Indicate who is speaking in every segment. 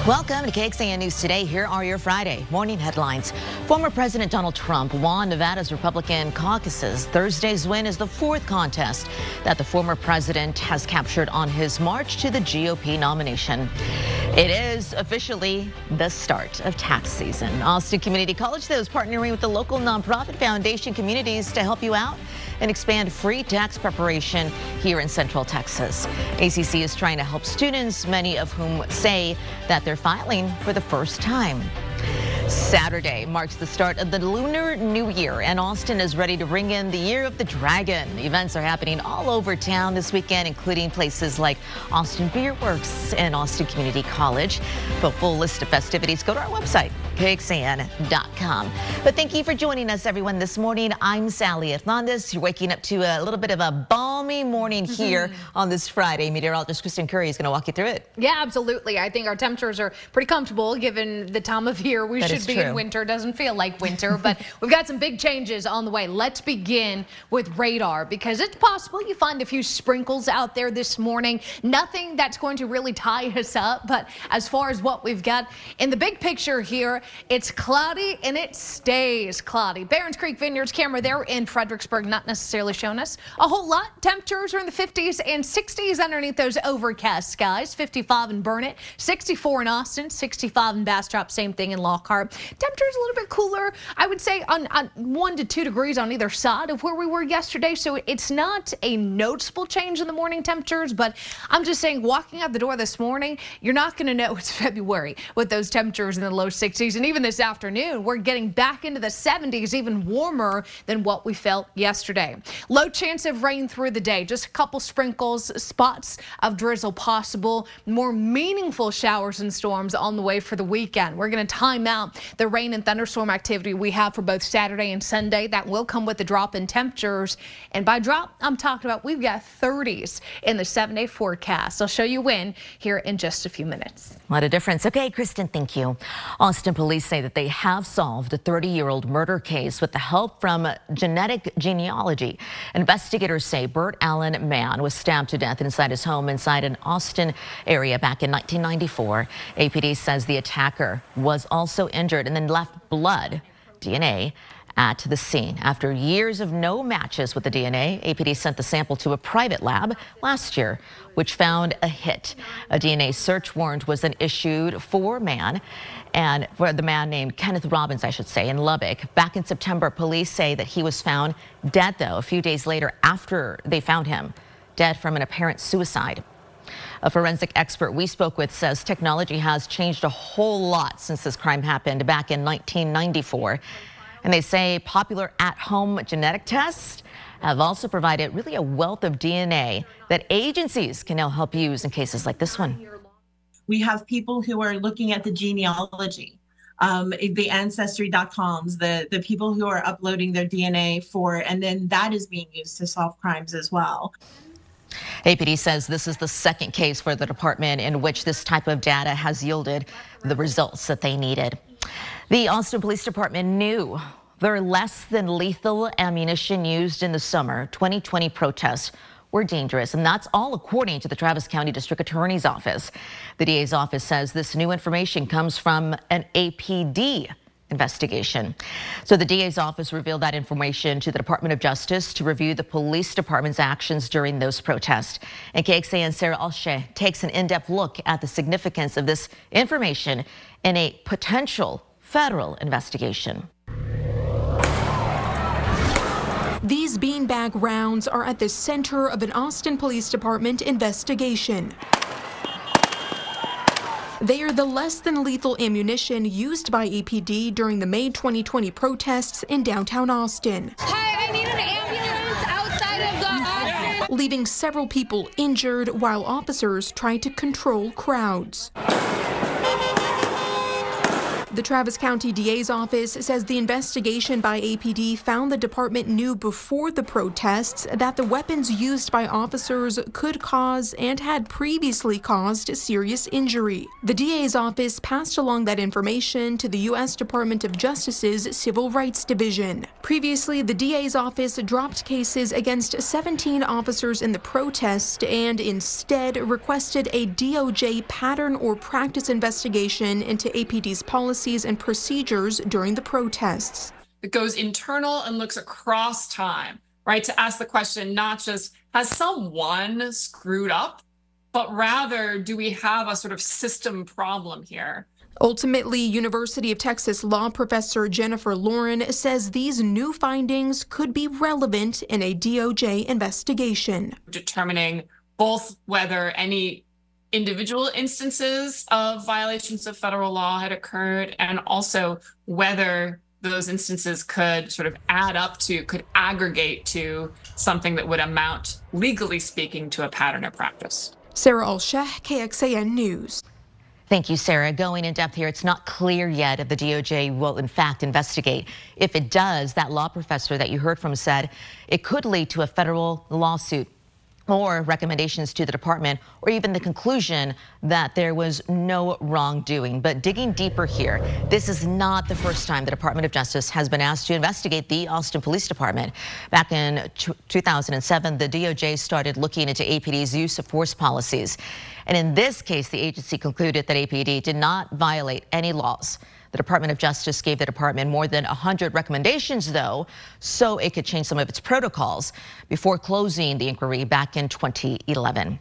Speaker 1: Welcome to KXAN News Today. Here are your Friday morning headlines. Former President Donald Trump won Nevada's Republican caucuses. Thursday's win is the fourth contest that the former president has captured on his march to the GOP nomination. It is officially the start of tax season. Austin Community College, though, is partnering with the local nonprofit Foundation Communities to help you out and expand free tax preparation here in Central Texas. ACC is trying to help students, many of whom say that they're filing for the first time. Saturday marks the start of the Lunar New Year, and Austin is ready to ring in the Year of the Dragon. Events are happening all over town this weekend, including places like Austin Beer Works and Austin Community College. For a full list of festivities, go to our website, KXAN.com. But thank you for joining us, everyone, this morning. I'm Sally Hernandez. You're waking up to a little bit of a balmy morning here on this Friday. Meteorologist Kristen Curry is going to walk you through it.
Speaker 2: Yeah, absolutely. I think our temperatures are pretty comfortable given the time of year. We should be in winter. Doesn't feel like winter, but we've got some big changes on the way. Let's begin with radar, because it's possible you find a few sprinkles out there this morning. Nothing that's going to really tie us up, but as far as what we've got in the big picture here, it's cloudy and it stays cloudy. Barons Creek Vineyards camera there in Fredericksburg not necessarily showing us a whole lot. Temperatures are in the 50s and 60s underneath those overcast skies. 55 in Burnett, 64 in Austin, 65 in Bastrop, same thing in Lockhart. Temperatures a little bit cooler, I would say, on 1 to 2 degrees on either side of where we were yesterday. So it's not a noticeable change in the morning temperatures, but I'm just saying, walking out the door this morning, you're not going to know it's February with those temperatures in the low 60s. And even this afternoon, we're getting back into the 70s, even warmer than what we felt yesterday. Low chance of rain through the day, just a couple sprinkles, spots of drizzle possible. More meaningful showers and storms on the way for the weekend. We're going to time out the rain and thunderstorm activity we have for both Saturday and Sunday. That will come with a drop in temperatures. And by drop, I'm talking about we've got 30s in the 7-day forecast. I'll show you when here in just a few minutes.
Speaker 1: What a difference. Okay, Kristen, thank you. Austin police say that they have solved a 30-year-old murder case with the help from genetic genealogy. Investigators say Burt Allen Mann was stabbed to death inside his home inside an Austin area back in 1994. APD says the attacker was also injured and then left blood DNA at the scene. After years of no matches with the DNA, APD sent the sample to a private lab last year, which found a hit. A DNA search warrant was then issued for Mann, and for the man named Kenneth Robbins, I should say, in Lubbock. Back in September, police say that he was found dead, though, a few days later after they found him dead from an apparent suicide. A forensic expert we spoke with says technology has changed a whole lot since this crime happened back in 1994. And they say popular at-home genetic tests have also provided really a wealth of DNA that agencies can now help use in cases like this one.
Speaker 3: We have people who are looking at the genealogy, the ancestry.coms, the people who are uploading their DNA and then that is being used to solve crimes as well.
Speaker 1: APD says this is the second case for the department in which this type of data has yielded the results that they needed. The Austin Police Department knew their less than lethal ammunition used in the summer 2020 protests were dangerous, and that's all according to the Travis County District Attorney's Office. The DA's office says this new information comes from an APD investigation. So the DA's office revealed that information to the Department of Justice to review the police department's actions during those protests. And KXAN Sarah Alshe takes an in-depth look at the significance of this information in a potential federal investigation.
Speaker 4: These beanbag rounds are at the center of an Austin Police Department investigation. They are the less than lethal ammunition used by APD during the May 2020 protests in downtown Austin.
Speaker 5: Hi, I need an ambulance outside of the Austin.
Speaker 4: Leaving several people injured while officers tried to control crowds. The Travis County DA's office says the investigation by APD found the department knew before the protests that the weapons used by officers could cause and had previously caused serious injury. The DA's office passed along that information to the U.S. Department of Justice's Civil Rights Division. Previously, the DA's office dropped cases against 17 officers in the protest and instead requested a DOJ pattern or practice investigation into APD's policies and procedures during the protests.
Speaker 6: It goes internal and looks across time, right? To ask the question, not just has someone screwed up, but rather do we have a sort of system problem here?
Speaker 4: Ultimately, University of Texas law professor Jennifer Lauren says these new findings could be relevant in a DOJ investigation.
Speaker 6: Determining both whether any individual instances of violations of federal law had occurred, and also whether those instances could sort of could aggregate to something that would amount, legally speaking, to a pattern or practice.
Speaker 4: Sarah Alsheh, KXAN News.
Speaker 1: Thank you, Sarah. Going in depth here, it's not clear yet if the DOJ will in fact investigate. If it does, that law professor that you heard from said it could lead to a federal lawsuit or recommendations to the department, or even the conclusion that there was no wrongdoing. But digging deeper here, this is not the first time the Department of Justice has been asked to investigate the Austin Police Department. Back in 2007, the DOJ started looking into APD's use of force policies. And in this case, the agency concluded that APD did not violate any laws. The Department of Justice gave the department more than 100 recommendations, though, so it could change some of its protocols before closing the inquiry back in 2011.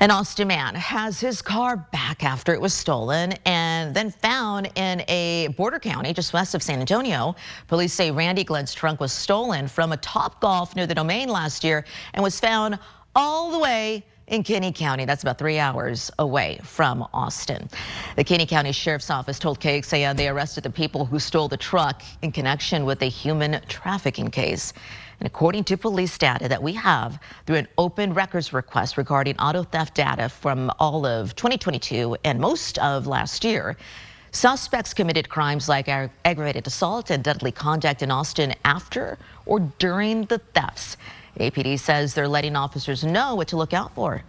Speaker 1: An Austin man has his car back after it was stolen and then found in a border county just west of San Antonio. Police say Randy Glenn's trunk was stolen from a Topgolf near the Domain last year and was found all the way in Kinney County. That's about 3 hours away from Austin. The Kinney County Sheriff's Office told KXAN they arrested the people who stole the truck in connection with a human trafficking case. And according to police data that we have through an open records request regarding auto theft data from all of 2022 and most of last year, suspects committed crimes like aggravated assault and deadly conduct in Austin after or during the thefts. APD says they're letting officers know what to look out for.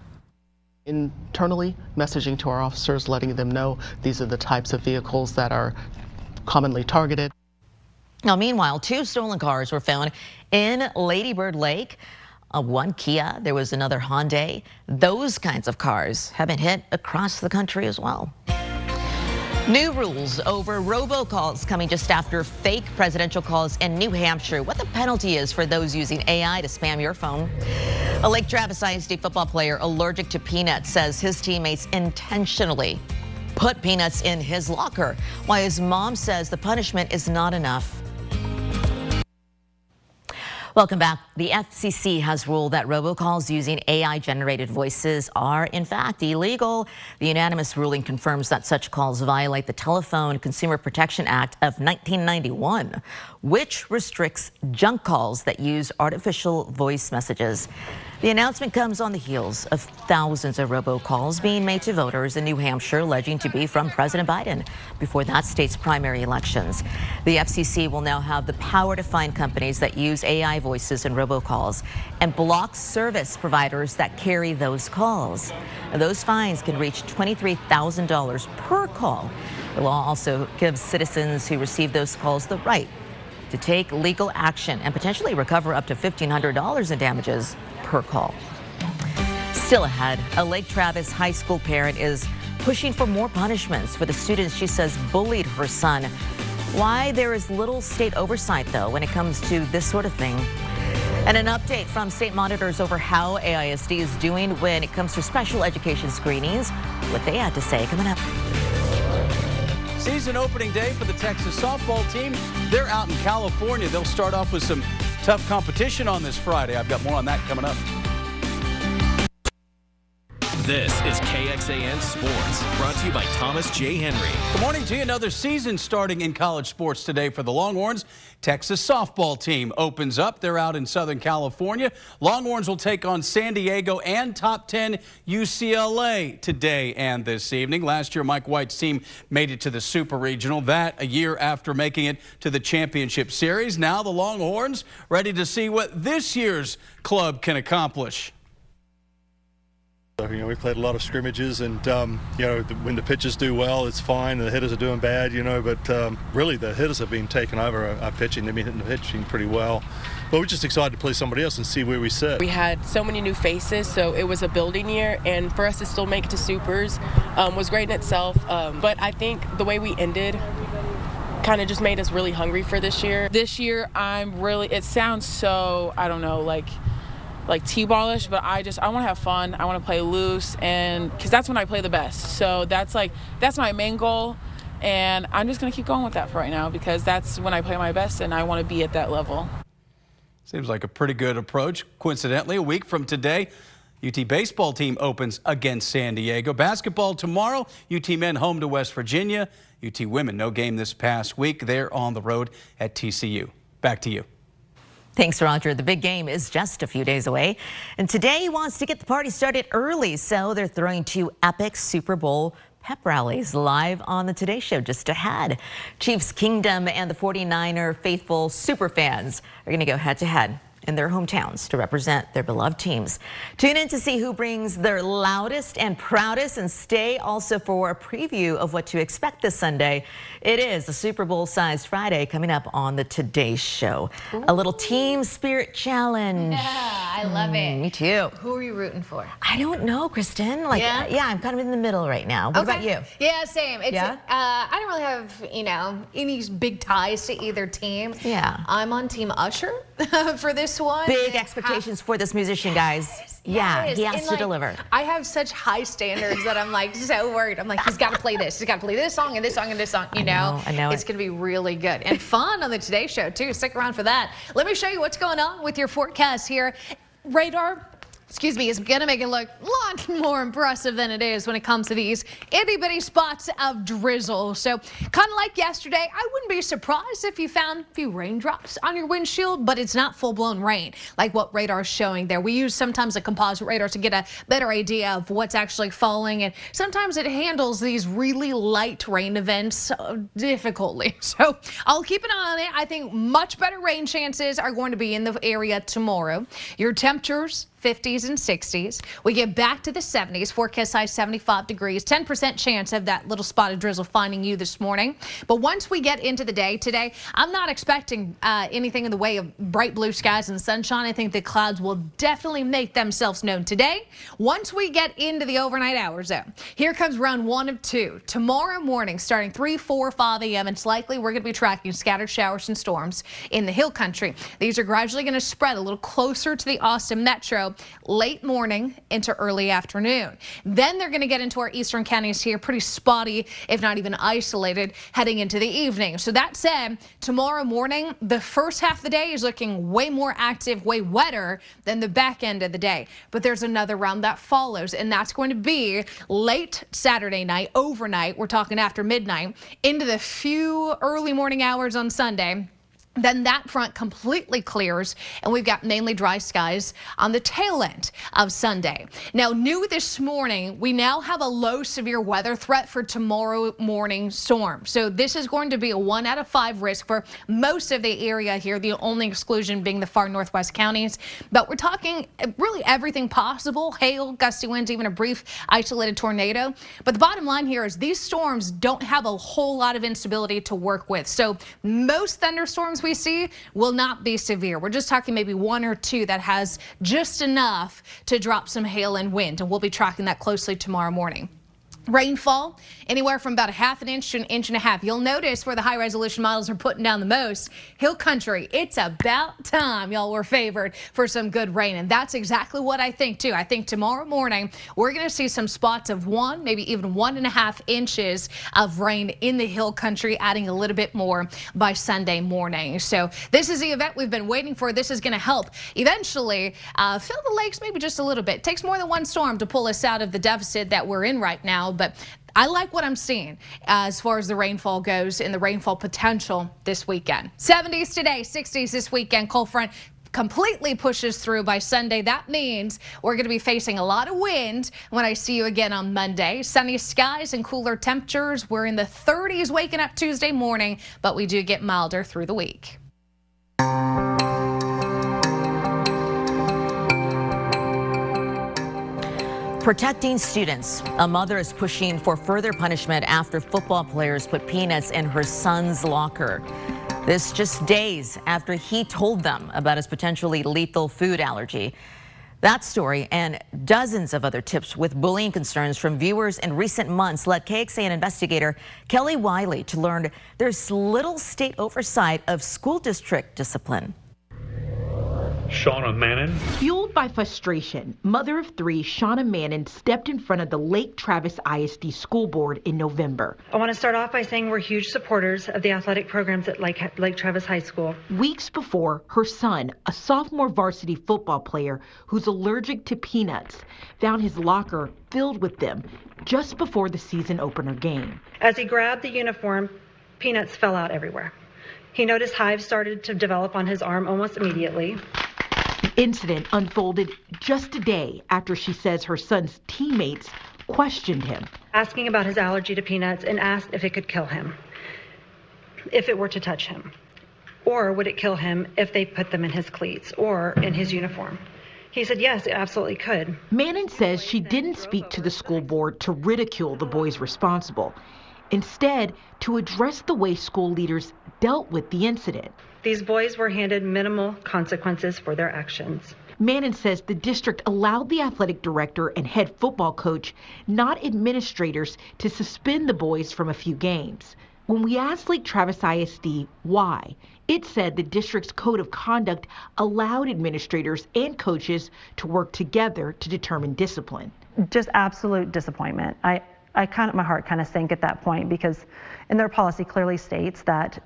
Speaker 7: Internally, messaging to our officers, letting them know these are the types of vehicles that are commonly targeted.
Speaker 1: Now, meanwhile, 2 stolen cars were found in Lady Bird Lake. One Kia, there was another Hyundai. Those kinds of cars have been hit across the country as well. New rules over robocalls coming just after fake presidential calls in New Hampshire. What the penalty is for those using AI to spam your phone. A Lake Travis ISD football player allergic to peanuts says his teammates intentionally put peanuts in his locker, while his mom says the punishment is not enough. Welcome back. The FCC has ruled that robocalls using AI-generated voices are, in fact, illegal. The unanimous ruling confirms that such calls violate the Telephone Consumer Protection Act of 1991, which restricts junk calls that use artificial voice messages. The announcement comes on the heels of thousands of robocalls being made to voters in New Hampshire alleging to be from President Biden before that state's primary elections. The FCC will now have the power to fine companies that use AI voices in robocalls and block service providers that carry those calls. And those fines can reach $23,000 per call. The law also gives citizens who receive those calls the right to take legal action and potentially recover up to $1,500 in damages per call. Still ahead, a Lake Travis high school parent is pushing for more punishments for the students she says bullied her son. Why there is little state oversight, though, when it comes to this sort of thing. And an update from state monitors over how AISD is doing when it comes to special education screenings. What they had to say coming up.
Speaker 8: Season opening day for the Texas softball team. They're out in California. They'll start off with some tough competition on this Friday. I've got more on that coming up.
Speaker 9: This is KXAN Sports, brought to you by Thomas J. Henry.
Speaker 8: Good morning to you. Another season starting in college sports today for the Longhorns. Texas softball team opens up. They're out in Southern California. Longhorns will take on San Diego and top 10 UCLA today and this evening. Last year, Mike White's team made it to the Super Regional. That a year after making it to the Championship Series. Now the Longhorns ready to see what this year's club can accomplish.
Speaker 10: We played a lot of scrimmages, and when the pitchers do well, it's fine. The hitters are doing bad, but really the hitters have been taking over our pitching. They've been hitting the pitching pretty well. But we're just excited to play somebody else and see where we sit.
Speaker 11: We had so many new faces, so it was a building year, and for us to still make it to Supers was great in itself. But I think the way we ended kind of just made us really hungry for this year.
Speaker 12: This year, it sounds so, I don't know, like T-ballish, but I want to have fun. I want to play loose, and because that's when I play the best. So that's my main goal, and I'm just going to keep going with that for right now because that's when I play my best, and I want to be at that level.
Speaker 8: Seems like a pretty good approach. Coincidentally, a week from today, UT baseball team opens against San Diego. Basketball tomorrow, UT men home to West Virginia. UT women no game this past week. They're on the road at TCU. Back to you.
Speaker 1: Thanks, Roger. The big game is just a few days away. And today he wants to get the party started early, so they're throwing 2 epic Super Bowl pep rallies live on the Today Show just ahead. Chiefs Kingdom and the 49er faithful super fans are going to go head-to-head in their hometowns to represent their beloved teams. Tune in to see who brings their loudest and proudest, and stay also for a preview of what to expect this Sunday. It is a Super Bowl-sized Friday coming up on the Today Show. Ooh. A little team spirit challenge.
Speaker 2: Yeah, I love it.
Speaker 1: Me too.
Speaker 2: Who are you rooting for?
Speaker 1: I don't know, Kristen. Yeah, I'm kind of in the middle right now. What about you?
Speaker 2: Yeah, same. I don't really have, any big ties to either team.
Speaker 1: Yeah.
Speaker 2: I'm on Team Usher for this one.
Speaker 1: Big expectations for this musician, guys. Yeah, he has to deliver.
Speaker 2: I have such high standards that I'm so worried. I'm like, he's got to play this. He's got to play this song and this song and this song. I know it's going to be really good and fun on the Today Show too. Stick around for that. Let me show you what's going on with your forecast here. Radar. Is going to make it look a lot more impressive than it is when it comes to these itty-bitty spots of drizzle. So kind of like yesterday, I wouldn't be surprised if you found a few raindrops on your windshield, but it's not full-blown rain like what radar is showing there. We use sometimes a composite radar to get a better idea of what's actually falling, and sometimes it handles these really light rain events difficultly. So I'll keep an eye on it. I think much better rain chances are going to be in the area tomorrow. Your temperatures, 50s and 60s. We get back to the 70s, forecast high 75 degrees, 10% chance of that little spot of drizzle finding you this morning. But once we get into the day today, I'm not expecting anything in the way of bright blue skies and sunshine. I think the clouds will definitely make themselves known today. Once we get into the overnight hours, though, here comes round 1 of 2. Tomorrow morning, starting 3, 4, 5 a.m., it's likely we're going to be tracking scattered showers and storms in the hill country. These are gradually going to spread a little closer to the Austin metro late morning into early afternoon. Then they're going to get into our eastern counties here, pretty spotty, if not even isolated, heading into the evening. So that said, tomorrow morning, the first half of the day is looking way more active, way wetter than the back end of the day. But there's another round that follows, and that's going to be late Saturday night, overnight. We're talking after midnight, into the few early morning hours on Sunday. Then that front completely clears, and we've got mainly dry skies on the tail end of Sunday. Now, new this morning, we now have a low severe weather threat for tomorrow morning storm. So this is going to be a 1 out of 5 risk for most of the area here, the only exclusion being the far northwest counties. But we're talking really everything possible: hail, gusty winds, even a brief isolated tornado. But the bottom line here is these storms don't have a whole lot of instability to work with. So most thunderstorms we see will not be severe. We're just talking maybe 1 or 2 that has just enough to drop some hail and wind, and we'll be tracking that closely tomorrow morning. Rainfall, anywhere from about a half an inch to an inch and a half. You'll notice where the high resolution models are putting down the most. Hill country, it's about time y'all were favored for some good rain. And that's exactly what I think too. I think tomorrow morning we're going to see some spots of 1, maybe even 1.5 inches of rain in the hill country, adding a little bit more by Sunday morning. So this is the event we've been waiting for. This is going to help eventually fill the lakes maybe just a little bit. It takes more than one storm to pull us out of the deficit that we're in right now. But I like what I'm seeing as far as the rainfall goes and the rainfall potential this weekend. 70s today, 60s this weekend. Cold front completely pushes through by Sunday. That means we're going to be facing a lot of wind when I see you again on Monday. Sunny skies and cooler temperatures. We're in the 30s waking up Tuesday morning, but we do get milder through the week.
Speaker 1: Protecting students. A mother is pushing for further punishment after football players put peanuts in her son's locker. This just days after he told them about his potentially lethal food allergy. That story and dozens of other tips with bullying concerns from viewers in recent months led KXAN investigator Kelly Wiley to learn there's little state oversight of school district discipline.
Speaker 13: Shauna Mannon.
Speaker 14: Fueled by frustration, mother of 3 Shauna Mannon stepped in front of the Lake Travis ISD School Board in November.
Speaker 15: I want to start off by saying we're huge supporters of the athletic programs at Lake Travis High School.
Speaker 14: Weeks before, her son, a sophomore varsity football player who's allergic to peanuts, found his locker filled with them just before the season opener game.
Speaker 15: As he grabbed the uniform, peanuts fell out everywhere. He noticed hives started to develop on his arm almost immediately.
Speaker 14: The incident unfolded just a day after she says her son's teammates questioned him,
Speaker 15: asking about his allergy to peanuts and asked if it could kill him, if it were to touch him, or would it kill him if they put them in his cleats or in his uniform. He said, yes, it absolutely could.
Speaker 14: Mannon says she didn't speak to the school board to ridicule the boys responsible, instead to address the way school leaders dealt with the incident.
Speaker 15: These boys were handed minimal consequences for their actions.
Speaker 14: Mannon says the district allowed the athletic director and head football coach, not administrators, to suspend the boys from a few games. When we asked Lake Travis ISD why, it said the district's code of conduct allowed administrators and coaches to work together to determine discipline.
Speaker 16: Just absolute disappointment. My heart kind of sank at that point because in their policy clearly states that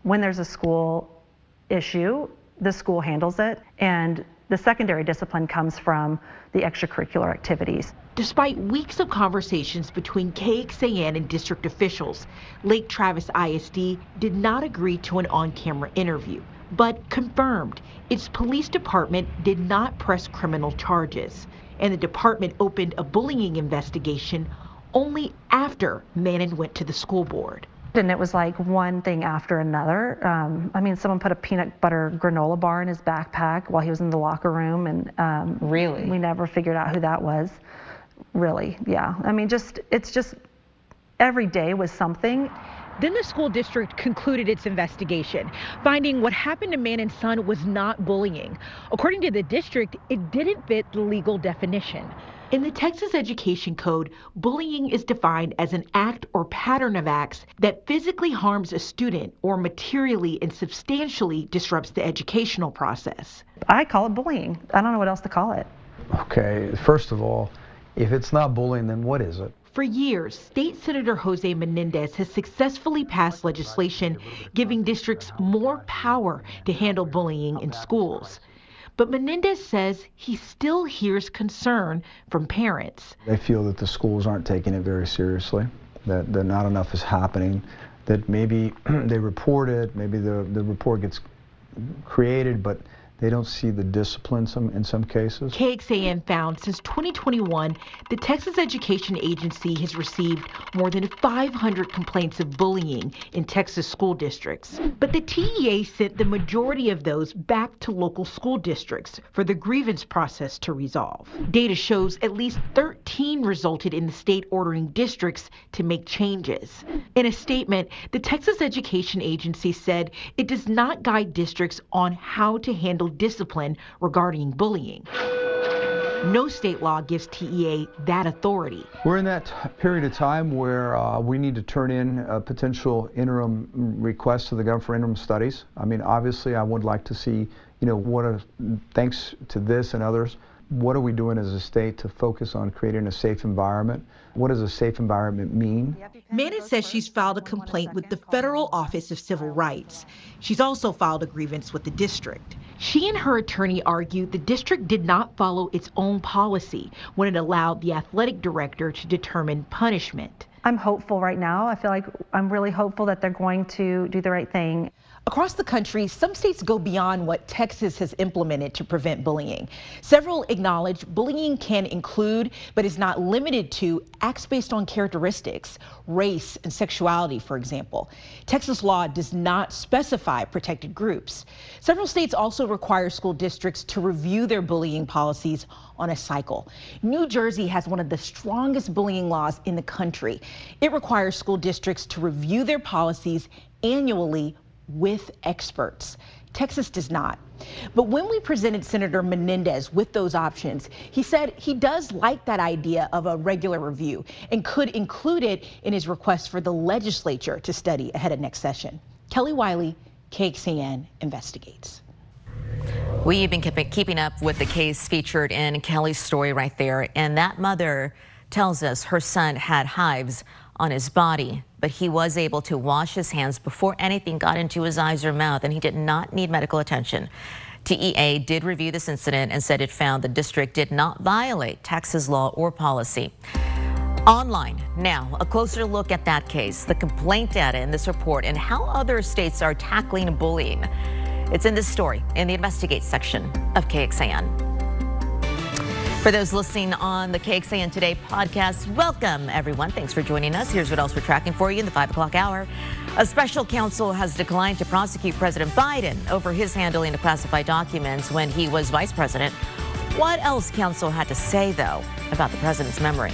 Speaker 16: when there's a school issue, the school handles it, and the secondary discipline comes from the extracurricular activities.
Speaker 14: Despite weeks of conversations between KXAN and district officials, Lake Travis ISD did not agree to an on-camera interview, but confirmed its police department did not press criminal charges, and the department opened a bullying investigation only after Mannon went to the school board.
Speaker 16: And it was like one thing after another. Someone put a peanut butter granola bar in his backpack while he was in the locker room, and
Speaker 1: really,
Speaker 16: we never figured out who that was. Really, yeah. It's just every day was something.
Speaker 14: Then the school district concluded its investigation, finding what happened to Mannon's son was not bullying. According to the district, it didn't fit the legal definition. In the Texas Education Code, bullying is defined as an act or pattern of acts that physically harms a student or materially and substantially disrupts the educational process.
Speaker 16: I call it bullying. I don't know what else to call it.
Speaker 17: Okay, first of all, if it's not bullying, then what is it?
Speaker 14: For years, State Senator Jose Menendez has successfully passed legislation giving districts more power to handle bullying in schools. But Menendez says he still hears concern from parents.
Speaker 17: They feel that the schools aren't taking it very seriously, that not enough is happening, that maybe they report it, maybe the report gets created, but they don't see the discipline in some cases.
Speaker 14: KXAN found since 2021, the Texas Education Agency has received more than 500 complaints of bullying in Texas school districts. But the TEA sent the majority of those back to local school districts for the grievance process to resolve. Data shows at least 13 resulted in the state ordering districts to make changes. In a statement, the Texas Education Agency said it does not guide districts on how to handle discipline regarding bullying. No state law gives TEA that authority.
Speaker 17: We're in that period of time where we need to turn in potential interim requests to the government for interim studies. I mean, obviously, I would like to see, thanks to this and others, what are we doing as a state to focus on creating a safe environment? What does a safe environment mean?
Speaker 14: Manin says she's filed a complaint with the Federal Office of Civil Rights. She's also filed a grievance with the district. She and her attorney argue the district did not follow its own policy when it allowed the athletic director to determine punishment.
Speaker 16: I'm hopeful right now. I feel like I'm really hopeful that they're going to do the right thing.
Speaker 14: Across the country, some states go beyond what Texas has implemented to prevent bullying. Several acknowledge bullying can include, but is not limited to, acts based on characteristics, race and sexuality, for example. Texas law does not specify protected groups. Several states also require school districts to review their bullying policies on a cycle. New Jersey has one of the strongest bullying laws in the country. It requires school districts to review their policies annually with experts. Texas does not. But when we presented Senator Menendez with those options, he said he does like that idea of a regular review and could include it in his request for the legislature to study ahead of next session. Kelly Wiley, KXAN Investigates.
Speaker 1: We've been keeping up with the case featured in Kelly's story right there, and that mother tells us her son had hives on his body, but he was able to wash his hands before anything got into his eyes or mouth, and he did not need medical attention. TEA did review this incident and said it found the district did not violate Texas law or policy. Online now, a closer look at that case, the complaint data in this report, and how other states are tackling bullying. It's in this story in the Investigate section of KXAN. For those listening on the KXAN Today podcast, welcome everyone. Thanks for joining us. Here's what else we're tracking for you in the 5 o'clock hour. A special counsel has declined to prosecute President Biden over his handling of classified documents when he was vice president. What else counsel had to say, though, about the president's memory?